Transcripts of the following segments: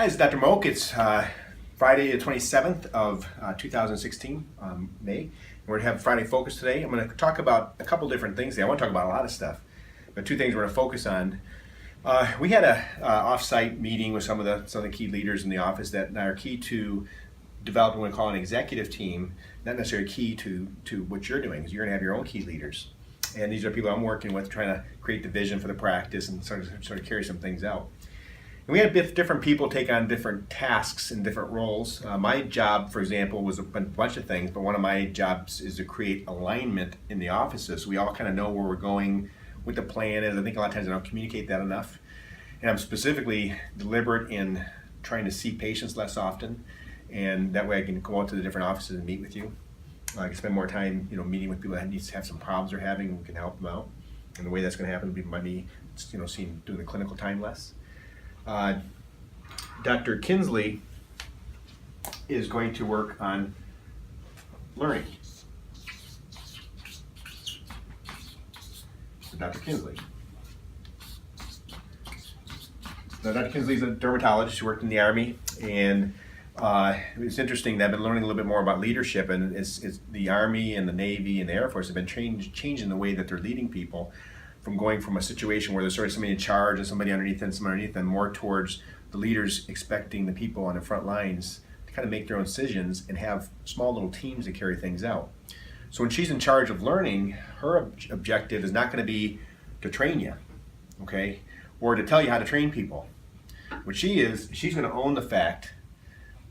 Hi, this is Dr. Moak. It's Friday the 27th of 2016, May. We're going to have Friday Focus today. I'm going to talk about a couple different things today. I want to talk about a lot of stuff, but two things we're going to focus on. We had a off-site meeting with some of the key leaders in the office that are key to developing what we call an executive team, not necessarily key to what you're doing, because you're going to have your own key leaders. And these are people I'm working with trying to create the vision for the practice and sort of carry some things out. And we had different people take on different tasks and different roles. My job, for example, was a bunch of things, but one of my jobs is to create alignment in the offices so we all kind of know where we're going, what the plan is. I think a lot of times I don't communicate that enough. And I'm specifically deliberate in trying to see patients less often, and that way I can go out to the different offices and meet with you. I can spend more time, meeting with people that need to have some problems they're having, and we can help them out. And the way that's going to happen will be by me, doing the clinical time less. Dr. Kinsley is going to work on learning. So Dr. Kinsley. Now, Dr. Kinsley is a dermatologist who worked in the Army, and it's interesting that I've been learning a little bit more about leadership, and it's the Army and the Navy and the Air Force have been changing the way that they're leading people, from going from a situation where there's sort of somebody in charge and somebody underneath them, more towards the leaders expecting the people on the front lines to kind of make their own decisions and have small little teams to carry things out. So when she's in charge of learning, her objective is not going to be to train you, okay, or to tell you how to train people. What she's going to own the fact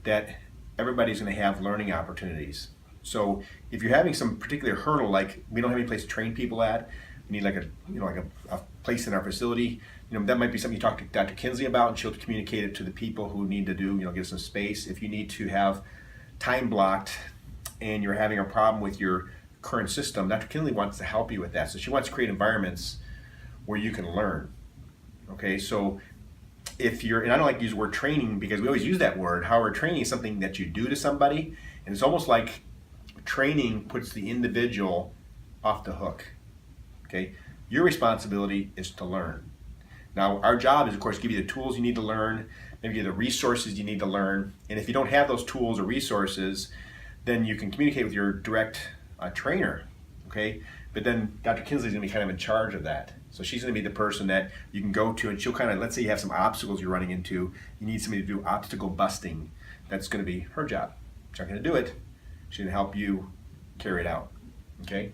that everybody's going to have learning opportunities. So if you're having some particular hurdle, like we don't have any place to train people at, we need a place in our facility, that might be something you talk to Dr. Kinsley about, and she'll communicate it to the people who need to give some space. If you need to have time blocked and you're having a problem with your current system, Dr. Kinsley wants to help you with that. So she wants to create environments where you can learn. Okay, so if you're, and I don't like to use the word training because we always use that word. However, training is something that you do to somebody, and it's almost like training puts the individual off the hook. Okay, your responsibility is to learn. Now, our job is, of course, give you the tools you need to learn, maybe give you the resources you need to learn, and if you don't have those tools or resources, then you can communicate with your direct trainer, okay? But then Dr. Kinsley is going to be kind of in charge of that. So she's going to be the person that you can go to, and she'll kind of, let's say you have some obstacles you're running into, you need somebody to do obstacle busting. That's going to be her job. She's not going to do it. She's going to help you carry it out, okay?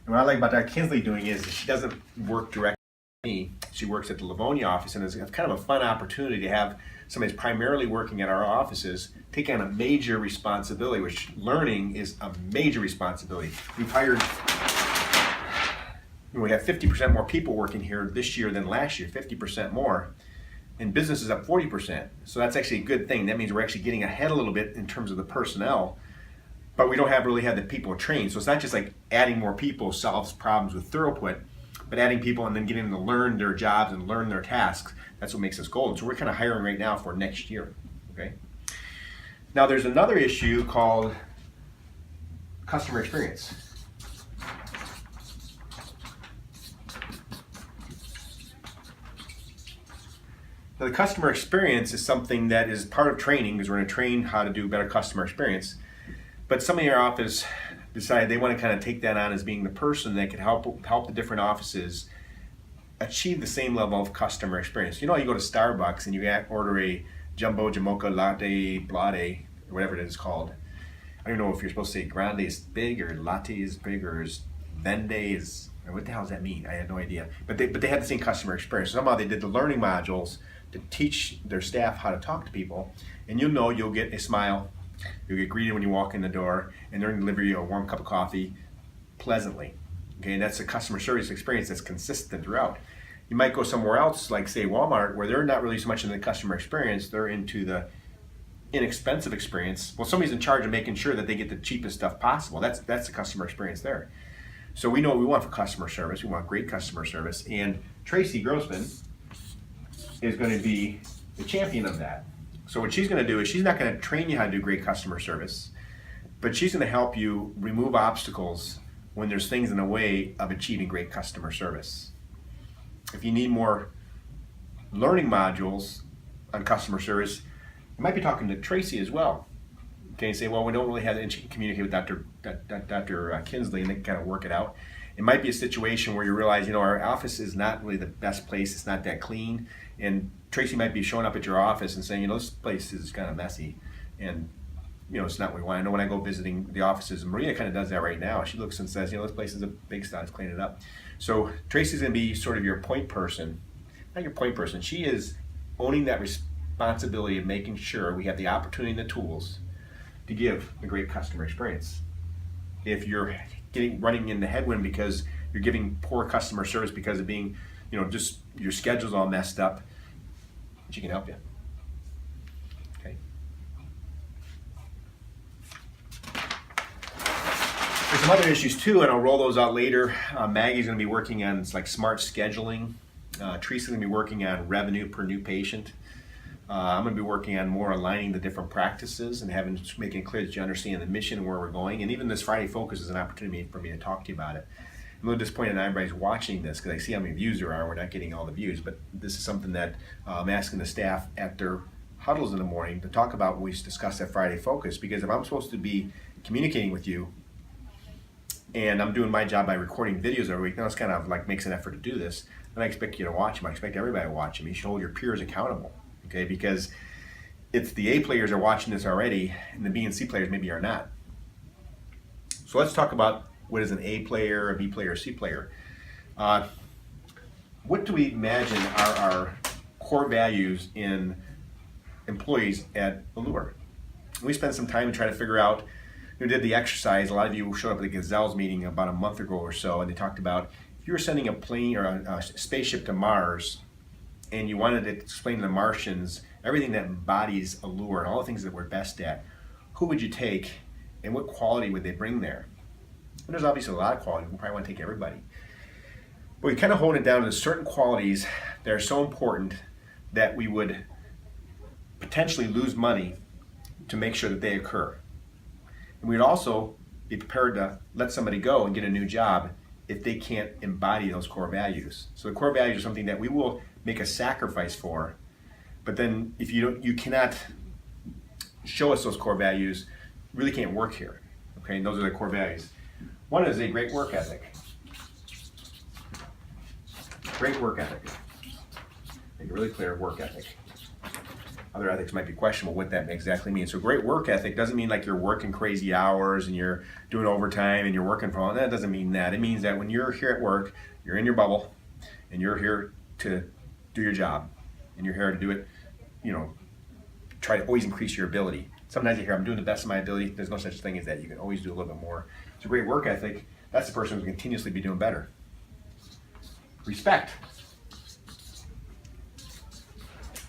And what I like about Dr. Kinsley doing is she doesn't work directly with me. She works at the Livonia office, and it's kind of a fun opportunity to have somebody who's primarily working at our offices take on a major responsibility, which learning is a major responsibility. We have 50% more people working here this year than last year, 50% more. And business is up 40%. So that's actually a good thing. That means we're actually getting ahead a little bit in terms of the personnel, but we don't really have the people trained. So it's not just like adding more people solves problems with throughput, but adding people and then getting them to learn their jobs and learn their tasks. That's what makes us golden. So we're kind of hiring right now for next year, okay? Now there's another issue called customer experience. Now, the customer experience is something that is part of training, because we're going to train how to do better customer experience. But somebody in our office decided they want to kind of take that on as being the person that could help the different offices achieve the same level of customer experience. You go to Starbucks and you order a jumbo jamocha latte blade, or whatever it is called. I don't know if you're supposed to say grande is big, or latte is big, or vende is, or what the hell does that mean? I had no idea. But they had the same customer experience. Somehow they did the learning modules to teach their staff how to talk to people, and you'll get a smile. You'll get greeted when you walk in the door, and they're going to deliver you a warm cup of coffee pleasantly. Okay, and that's a customer service experience that's consistent throughout. You might go somewhere else, like say Walmart, where they're not really so much into the customer experience, they're into the inexpensive experience. Well, somebody's in charge of making sure that they get the cheapest stuff possible. That's the customer experience there. So we know what we want for customer service. We want great customer service, and Tracy Grossman is going to be the champion of that. So what she's going to do is she's not going to train you how to do great customer service, but she's going to help you remove obstacles when there's things in the way of achieving great customer service. If you need more learning modules on customer service, you might be talking to Tracy as well. Okay, you say, well, we don't really have to communicate with Dr. Kinsley, and they can kind of work it out. It might be a situation where you realize, our office is not really the best place. It's not that clean. And Tracy might be showing up at your office and saying, this place is kind of messy. And, it's not what we want. I know when I go visiting the offices, and Maria kind of does that right now. She looks and says, this place is a big style. Let's clean it up. So Tracy's going to be sort of your point person. Not your point person. She is owning that responsibility of making sure we have the opportunity and the tools to give a great customer experience. If you're running into headwind because you're giving poor customer service because of being, just your schedule's all messed up, she can help you. Okay. There's some other issues too, and I'll roll those out later. Maggie's going to be working on smart scheduling. Teresa's going to be working on revenue per new patient. I'm going to be working on more aligning the different practices and making it clear that you understand the mission and where we're going. And even this Friday Focus is an opportunity for me to talk to you about it. I'm a little disappointed that everybody's watching this because I see how many views there are. We're not getting all the views, but this is something that I'm asking the staff at their huddles in the morning to talk about what we discussed at Friday Focus. Because if I'm supposed to be communicating with you and I'm doing my job by recording videos every week, now it's kind of like makes an effort to do this, then I expect you to watch them. I expect everybody to watch them. You should hold your peers accountable. Okay, because it's the A players are watching this already, and the B and C players maybe are not. So let's talk about what is an A player, a B player, a C player. What do we imagine are our core values in employees at Allure? We spent some time to try to figure out. We did the exercise. A lot of you showed up at the Gazelles meeting about a month ago or so, and they talked about if you were sending a plane or a spaceship to Mars, and you wanted to explain to the Martians everything that embodies Allure and all the things that we're best at, who would you take and what quality would they bring there? And there's obviously a lot of quality. We probably want to take everybody. But we kind of hold it down to certain qualities that are so important that we would potentially lose money to make sure that they occur. And we'd also be prepared to let somebody go and get a new job if they can't embody those core values. So the core values are something that we will make a sacrifice for, but then if you cannot show us those core values, really can't work here. Okay, and those are the core values. One is a great work ethic. Great work ethic. Make it really clear, work ethic. Other ethics might be questionable what that exactly means. So great work ethic doesn't mean like you're working crazy hours and you're doing overtime and you're working for all that. Doesn't mean that. It means that when you're here at work, you're in your bubble and you're here to do your job and you're here to do it, try to always increase your ability. Sometimes you hear, I'm doing the best of my ability. There's no such thing as that. You can always do a little bit more. So great work ethic, that's the person who's continuously be doing better. Respect.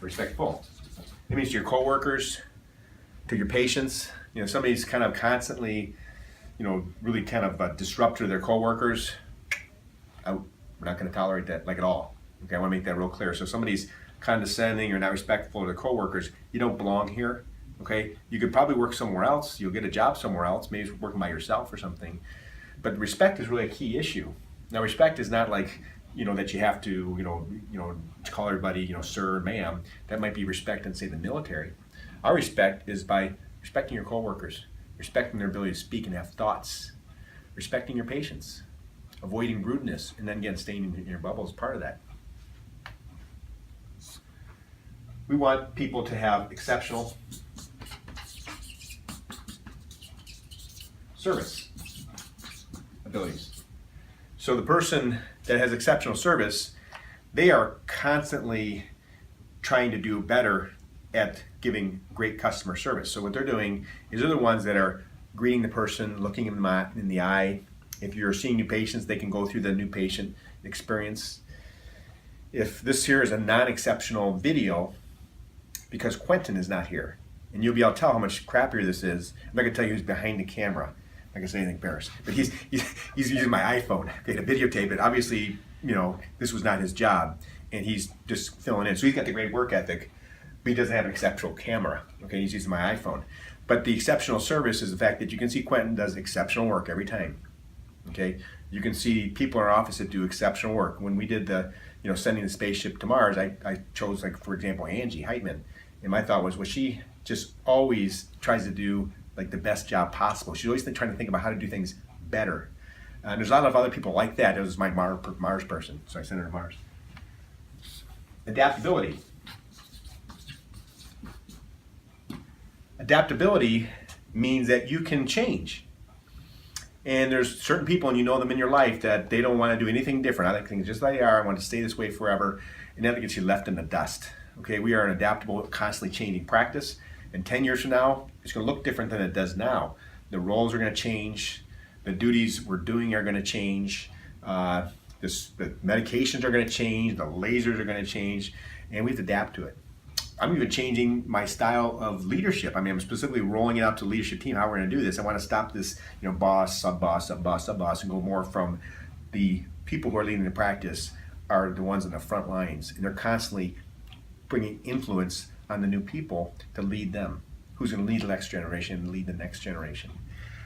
Respectful. It means to your coworkers, to your patients. Somebody's kind of constantly, really kind of disruptive to their coworkers. We're not going to tolerate that like at all. Okay, I want to make that real clear. So if somebody's condescending or not respectful to their coworkers, you don't belong here. Okay, you could probably work somewhere else. You'll get a job somewhere else, maybe working by yourself or something. But respect is really a key issue. Now, respect is not like that you have to call everybody sir, ma'am. That might be respect in say the military. Our respect is by respecting your coworkers, respecting their ability to speak and have thoughts, respecting your patients, avoiding rudeness, and then again staying in your bubble is part of that. We want people to have exceptional service abilities. So the person that has exceptional service, they are constantly trying to do better at giving great customer service. So what they're doing is they're the ones that are greeting the person, looking them in the eye. If you're seeing new patients, they can go through the new patient experience. If this here is a non-exceptional video, because Quentin is not here, and you'll be able to tell how much crappier this is. I'm not gonna tell you who's behind the camera. I'm not gonna say anything embarrassing, but he's using my iPhone to videotape it. Obviously, this was not his job, and he's just filling in. So he's got the great work ethic, but he doesn't have an exceptional camera. Okay, he's using my iPhone. But the exceptional service is the fact that you can see Quentin does exceptional work every time. Okay, you can see people in our office that do exceptional work. When we did the, sending the spaceship to Mars, I chose, like, for example, Angie Heitman. And my thought was, well, she just always tries to do like the best job possible. She's always trying to think about how to do things better. And there's a lot of other people like that. It was my Mars person, so I sent her to Mars. Adaptability. Adaptability means that you can change. And there's certain people, and you know them in your life, that they don't want to do anything different. I like things just like they are. I want to stay this way forever. And that gets you left in the dust. Okay, we are an adaptable, constantly changing practice. And 10 years from now, it's going to look different than it does now. The roles are going to change. The duties we're doing are going to change. The medications are going to change. The lasers are going to change. And we have to adapt to it. I'm even changing my style of leadership. I mean, I'm specifically rolling it out to leadership team, how we're going to do this. I want to stop this, boss, sub-boss, sub-boss, sub-boss, and go more from the people who are leading the practice are the ones in the front lines. And they're constantly bringing influence on the new people to lead them. Who's going to lead the next generation and lead the next generation?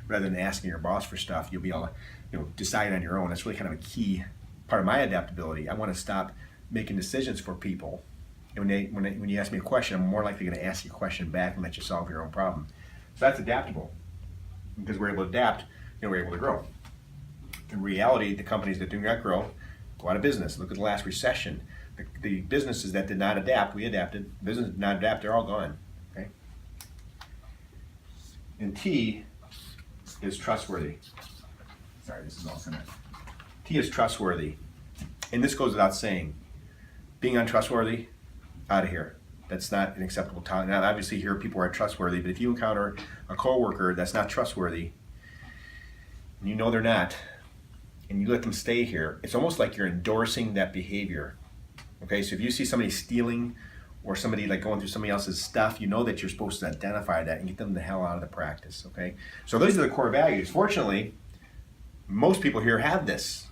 Rather than asking your boss for stuff, you'll be able to decide on your own. That's really kind of a key part of my adaptability. I want to stop making decisions for people. And when you ask me a question, I'm more likely going to ask you a question back and let you solve your own problem. So that's adaptable. Because we're able to adapt, we're able to grow. In reality, the companies that do not grow go out of business. Look at the last recession. The businesses that did not adapt, we adapted. Businesses did not adapt, they're all gone. Okay? And T is trustworthy. Sorry, this is all kind of. T is trustworthy. And this goes without saying. Being untrustworthy, out of here. That's not an acceptable talent. Now, obviously, here people are trustworthy, but if you encounter a coworker that's not trustworthy, and you know they're not, and you let them stay here, it's almost like you're endorsing that behavior. Okay, so if you see somebody stealing or somebody like going through somebody else's stuff, you know that you're supposed to identify that and get them the hell out of the practice. Okay, so those are the core values. Fortunately, most people here have this.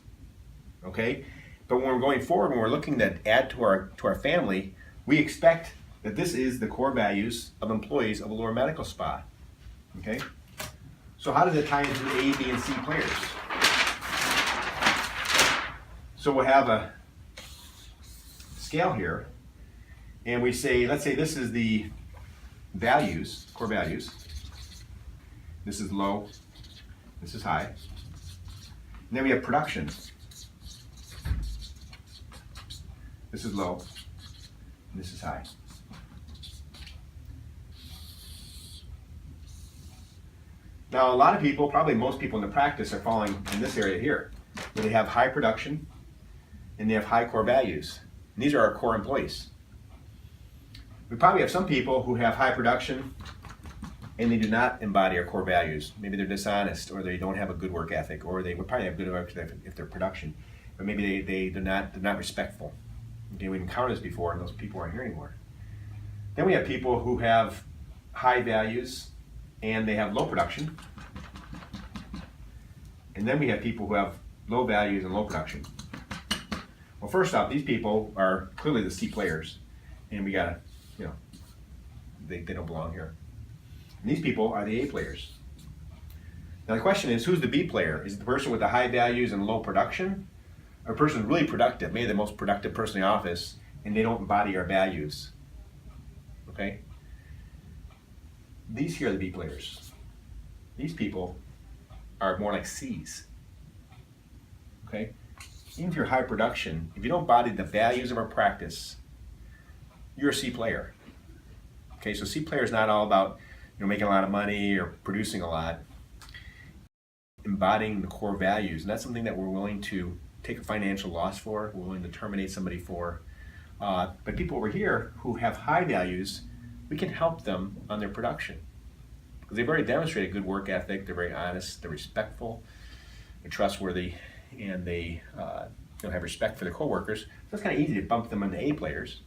Okay, but when we're going forward, when we're looking to add to our family, we expect that this is the core values of employees of Allure Medical Spa. Okay, so how does it tie into the A, B, and C players? So we'll have a scale here, and we say, let's say this is the values, core values. This is low, this is high. And then we have production. This is low, and this is high. Now, a lot of people, probably most people in the practice, are falling in this area here, where they have high production and they have high core values. And these are our core employees. We probably have some people who have high production and they do not embody our core values. Maybe they're dishonest, or they don't have a good work ethic, or they would probably have good work ethic if they're production, but maybe they're not respectful. Okay, we've encountered this before, and those people aren't here anymore. Then we have people who have high values and they have low production. And then we have people who have low values and low production. Well, first off, these people are clearly the C players, and we gotta, they don't belong here. And these people are the A players. Now the question is, who's the B player? Is it the person with the high values and low production? Or a person who's really productive, maybe the most productive person in the office, and they don't embody our values? Okay? These here are the B players. These people are more like C's. Okay? Even if you're high production, if you don't embody the values of our practice, you're a C player. Okay, so C player is not all about making a lot of money or producing a lot. Embodying the core values, and that's something that we're willing to take a financial loss for, we're willing to terminate somebody for. But people over here who have high values, we can help them on their production. Because they've already demonstrated good work ethic, they're very honest, they're respectful, they're trustworthy, and they have respect for their coworkers. So it's kind of easy to bump them into A players.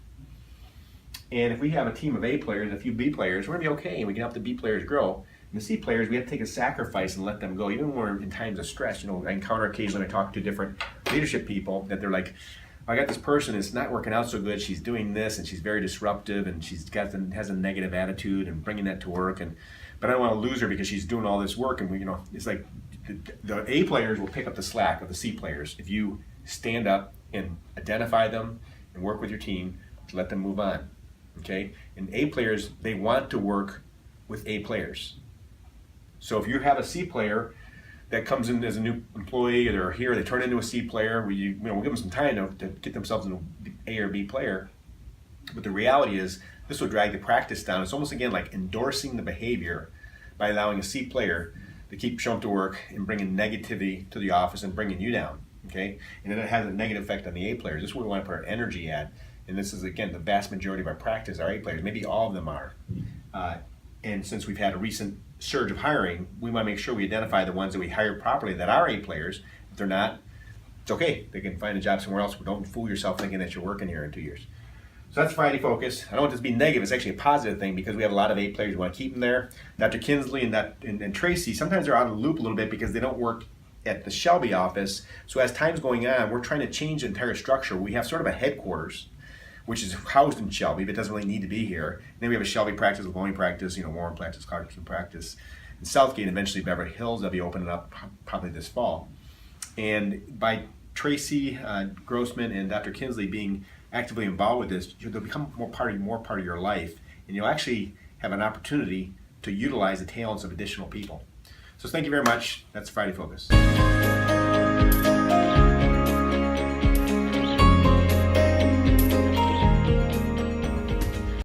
And if we have a team of A players, a few B players, we're gonna be okay, and we can help the B players grow. And the C players, we have to take a sacrifice and let them go, even when we're in times of stress. I encounter occasionally, I talk to different leadership people that they're like, I got this person, it's not working out so good, she's doing this, and she's very disruptive, and has a negative attitude, and bringing that to work, but I don't want to lose her because she's doing all this work, and it's like the A players will pick up the slack of the C players if you stand up and identify them and work with your team to let them move on. Okay, and A players, they want to work with A players. So if you have a C player that comes in as a new employee, or they're here, they turn into a C player, we'll give them some time to get themselves into A or B player. But the reality is, this will drag the practice down. It's almost again like endorsing the behavior by allowing a C player to keep showing up to work and bringing negativity to the office and bringing you down. Okay, and then it has a negative effect on the A players. This is where we want to put our energy at. And this is, again, the vast majority of our practice, our A players. Maybe all of them are. And since we've had a recent surge of hiring, we want to make sure we identify the ones that we hire properly that are A players. If they're not, it's okay. They can find a job somewhere else, but don't fool yourself thinking that you're working here in 2 years. So that's Friday Focus. I don't want this to be negative. It's actually a positive thing because we have a lot of A players. We want to keep them there. Dr. Kinsley and Tracy, sometimes they're out of the loop a little bit because they don't work at the Shelby office. So as time's going on, we're trying to change the entire structure. We have sort of a headquarters, which is housed in Shelby, but doesn't really need to be here. And then we have a Shelby practice, a Bologna practice, Warren practice, Clarkson practice, and Southgate, and eventually Beverly Hills. They'll be opening up probably this fall. And by Tracy Grossman and Dr. Kinsley being actively involved with this, they'll become more part of your life, and you'll actually have an opportunity to utilize the talents of additional people. So thank you very much. That's Friday Focus.